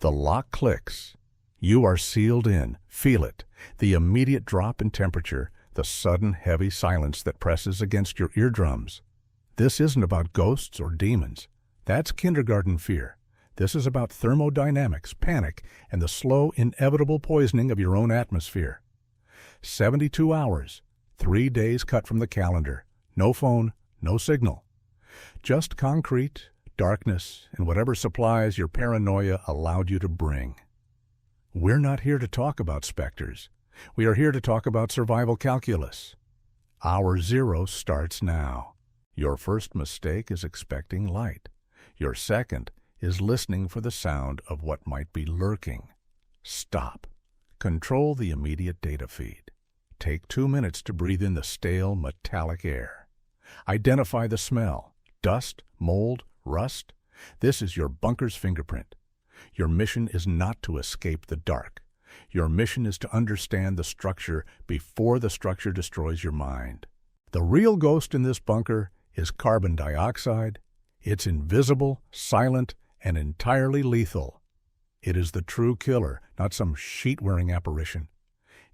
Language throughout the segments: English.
The lock clicks. You are sealed in. Feel it. The immediate drop in temperature, the sudden heavy silence that presses against your eardrums. This isn't about ghosts or demons. That's kindergarten fear. This is about thermodynamics, panic, and the slow, inevitable poisoning of your own atmosphere. 72 hours, 3 days cut from the calendar. No phone, no signal. Just concrete, darkness, and whatever supplies your paranoia allowed you to bring. We're not here to talk about specters. We are here to talk about survival calculus. Hour zero starts now. Your first mistake is expecting light. Your second is listening for the sound of what might be lurking. Stop. Control the immediate data feed. Take 2 minutes to breathe in the stale, metallic air. Identify the smell. Dust, mold, rust. This is your bunker's fingerprint. Your mission is not to escape the dark. Your mission is to understand the structure before the structure destroys your mind. The real ghost in this bunker is carbon dioxide. It's invisible, silent, and entirely lethal. It is the true killer, not some sheet-wearing apparition.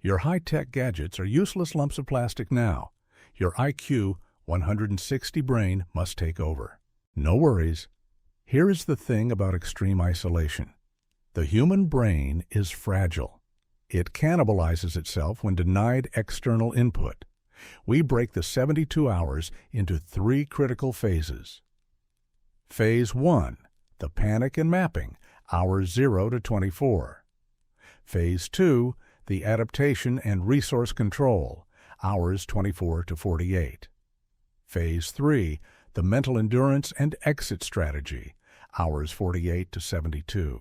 Your high-tech gadgets are useless lumps of plastic now. Your IQ 160 brain must take over. No worries. Here is the thing about extreme isolation. The human brain is fragile. It cannibalizes itself when denied external input. We break the 72 hours into 3 critical phases. Phase 1, the panic and mapping, hours 0 to 24. Phase 2, the adaptation and resource control, hours 24 to 48. Phase 3, the mental endurance and exit strategy, hours 48 to 72.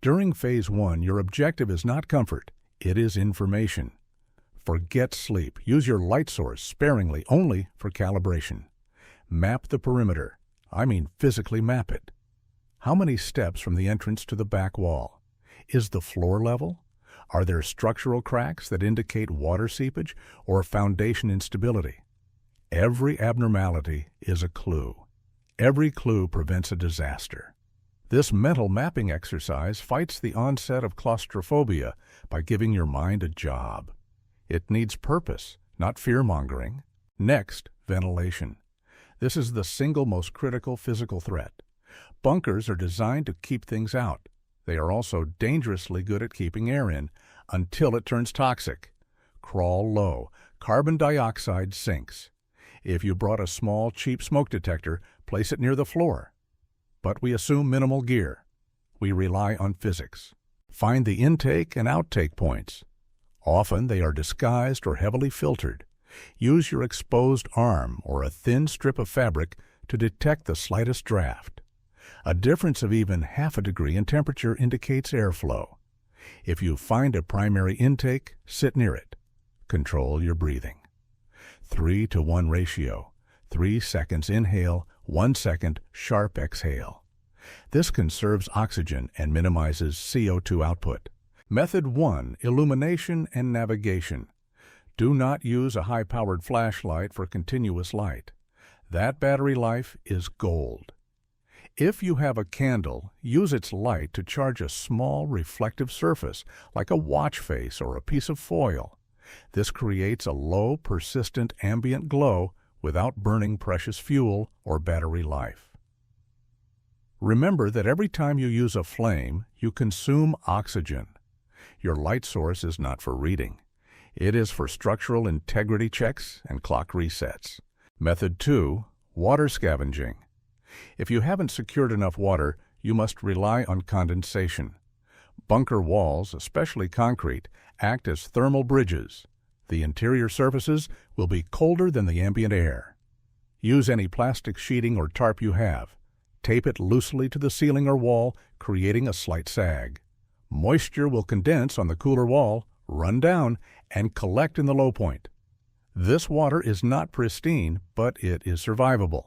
During Phase 1, your objective is not comfort, it is information. Forget sleep. Use your light source sparingly, only for calibration. Map the perimeter. I mean physically map it. How many steps from the entrance to the back wall? Is the floor level? Are there structural cracks that indicate water seepage or foundation instability? Every abnormality is a clue. Every clue prevents a disaster. This mental mapping exercise fights the onset of claustrophobia by giving your mind a job. It needs purpose, not fear-mongering. Next, ventilation. This is the single most critical physical threat. Bunkers are designed to keep things out. They are also dangerously good at keeping air in until it turns toxic. Crawl low. Carbon dioxide sinks. If you brought a small, cheap smoke detector, place it near the floor. But we assume minimal gear. We rely on physics. Find the intake and outtake points. Often they are disguised or heavily filtered. Use your exposed arm or a thin strip of fabric to detect the slightest draft. A difference of even half a degree in temperature indicates airflow. If you find a primary intake, sit near it. Control your breathing. 3-to-1 ratio. 3 seconds inhale, 1 second sharp exhale. This conserves oxygen and minimizes CO2 output. Method 1, illumination and navigation. Do not use a high-powered flashlight for continuous light. That battery life is gold. If you have a candle, use its light to charge a small reflective surface, like a watch face or a piece of foil. This creates a low, persistent ambient glow without burning precious fuel or battery life. Remember that every time you use a flame, you consume oxygen. Your light source is not for reading. It is for structural integrity checks and clock resets. Method 2, water scavenging. If you haven't secured enough water, you must rely on condensation. Bunker walls, especially concrete, act as thermal bridges. The interior surfaces will be colder than the ambient air. Use any plastic sheeting or tarp you have. Tape it loosely to the ceiling or wall, creating a slight sag. Moisture will condense on the cooler wall, run down, and collect in the low point. This water is not pristine, but it is survivable.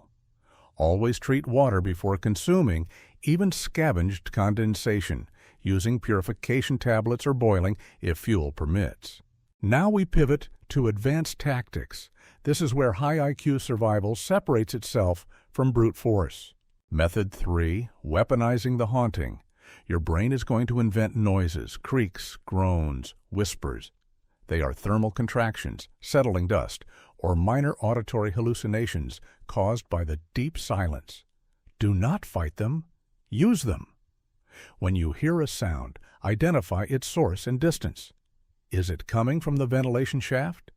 Always treat water before consuming, even scavenged condensation, using purification tablets or boiling if fuel permits. Now we pivot to advanced tactics. This is where high IQ survival separates itself from brute force. Method 3, weaponizing the haunting. Your brain is going to invent noises, creaks, groans, whispers. They are thermal contractions, settling dust, or minor auditory hallucinations caused by the deep silence. Do not fight them. Use them. When you hear a sound, identify its source and distance. Is it coming from the ventilation shaft?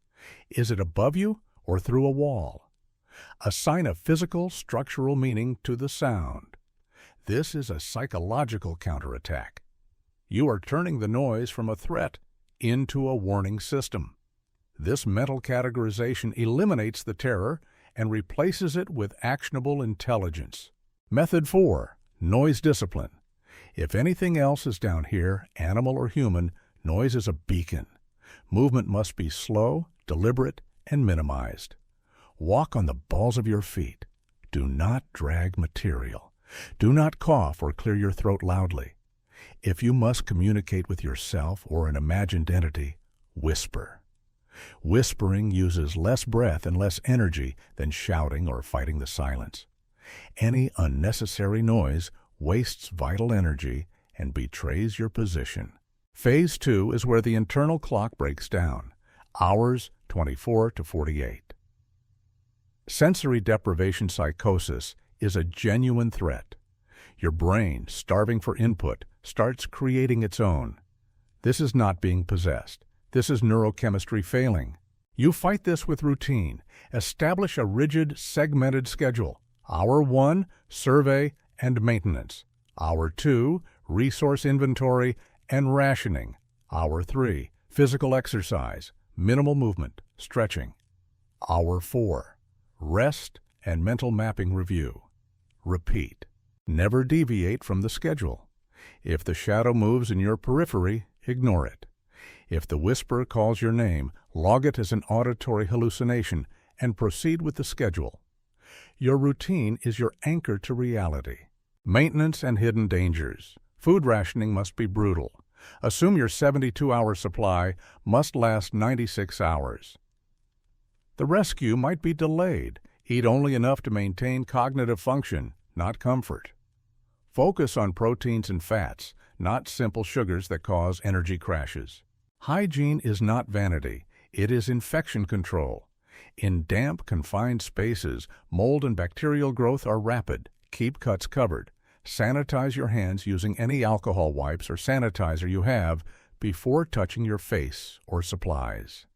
Is it above you or through a wall? Assign a physical, structural meaning to the sound. This is a psychological counterattack. You are turning the noise from a threat into a warning system. This mental categorization eliminates the terror and replaces it with actionable intelligence. Method 4. Noise discipline. If anything else is down here, animal or human, noise is a beacon. Movement must be slow, deliberate, and minimized. Walk on the balls of your feet. Do not drag material. Do not cough or clear your throat loudly. If you must communicate with yourself or an imagined entity, whisper. Whispering uses less breath and less energy than shouting or fighting the silence. Any unnecessary noise wastes vital energy and betrays your position. Phase 2 is where the internal clock breaks down, hours 24 to 48. Sensory deprivation psychosis is a genuine threat. Your brain, starving for input, starts creating its own. This is not being possessed. This is neurochemistry failing. You fight this with routine. Establish a rigid, segmented schedule. Hour 1, survey and maintenance. Hour 2, resource inventory and rationing. Hour 3, physical exercise, minimal movement, stretching. Hour 4, rest and mental mapping review. Repeat. Never deviate from the schedule. If the shadow moves in your periphery, ignore it. If the whisper calls your name, log it as an auditory hallucination and proceed with the schedule. Your routine is your anchor to reality. Maintenance and hidden dangers. Food rationing must be brutal. Assume your 72-hour supply must last 96 hours. The rescue might be delayed. Eat only enough to maintain cognitive function, not comfort. Focus on proteins and fats, not simple sugars that cause energy crashes. Hygiene is not vanity. It is infection control. In damp, confined spaces, mold and bacterial growth are rapid. Keep cuts covered. Sanitize your hands using any alcohol wipes or sanitizer you have before touching your face or supplies.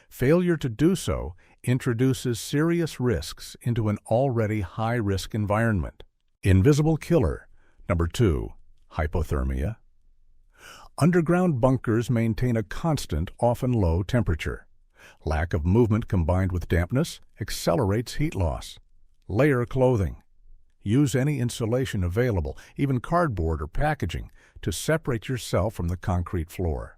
Failure to do so introduces serious risks into an already high-risk environment. Invisible killer. Number 2, hypothermia. Underground bunkers maintain a constant, often low temperature. Lack of movement combined with dampness accelerates heat loss. Layer clothing. Use any insulation available, even cardboard or packaging, to separate yourself from the concrete floor.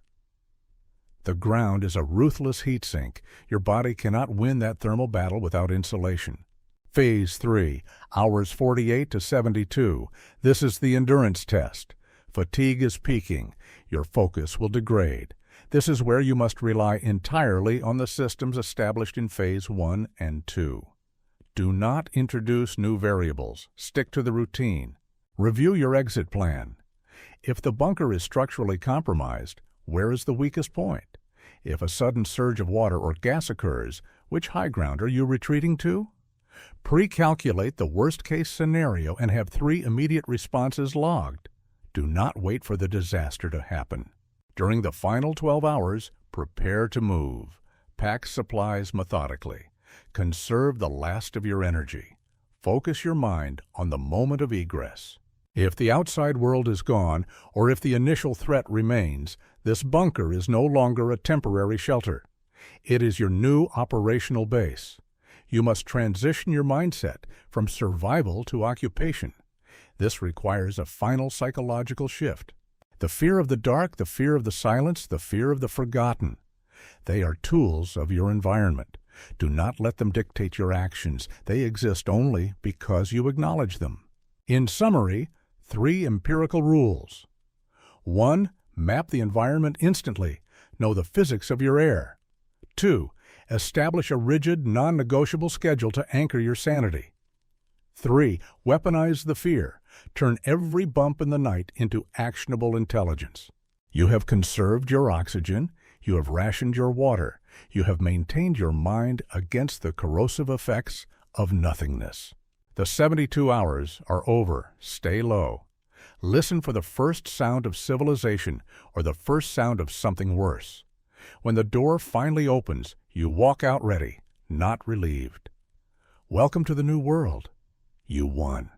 The ground is a ruthless heat sink. Your body cannot win that thermal battle without insulation. Phase 3, hours 48 to 72. This is the endurance test. Fatigue is peaking. Your focus will degrade. This is where you must rely entirely on the systems established in Phase 1 and 2. Do not introduce new variables. Stick to the routine. Review your exit plan. If the bunker is structurally compromised, where is the weakest point? If a sudden surge of water or gas occurs, which high ground are you retreating to? Pre-calculate the worst-case scenario and have 3 immediate responses logged. Do not wait for the disaster to happen. During the final 12 hours, prepare to move. Pack supplies methodically. Conserve the last of your energy. Focus your mind on the moment of egress. If the outside world is gone, or if the initial threat remains, this bunker is no longer a temporary shelter. It is your new operational base. You must transition your mindset from survival to occupation. This requires a final psychological shift. The fear of the dark, the fear of the silence, the fear of the forgotten. They are tools of your environment. Do not let them dictate your actions. They exist only because you acknowledge them. In summary, 3 empirical rules. 1. Map the environment instantly. Know the physics of your air. 2. Establish a rigid, non-negotiable schedule to anchor your sanity. 3. Weaponize the fear. Turn every bump in the night into actionable intelligence. You have conserved your oxygen, you have rationed your water, you have maintained your mind against the corrosive effects of nothingness. The 72 hours are over. Stay low. Listen for the first sound of civilization or the first sound of something worse. When the door finally opens, you walk out ready, not relieved. Welcome to the new world. You won.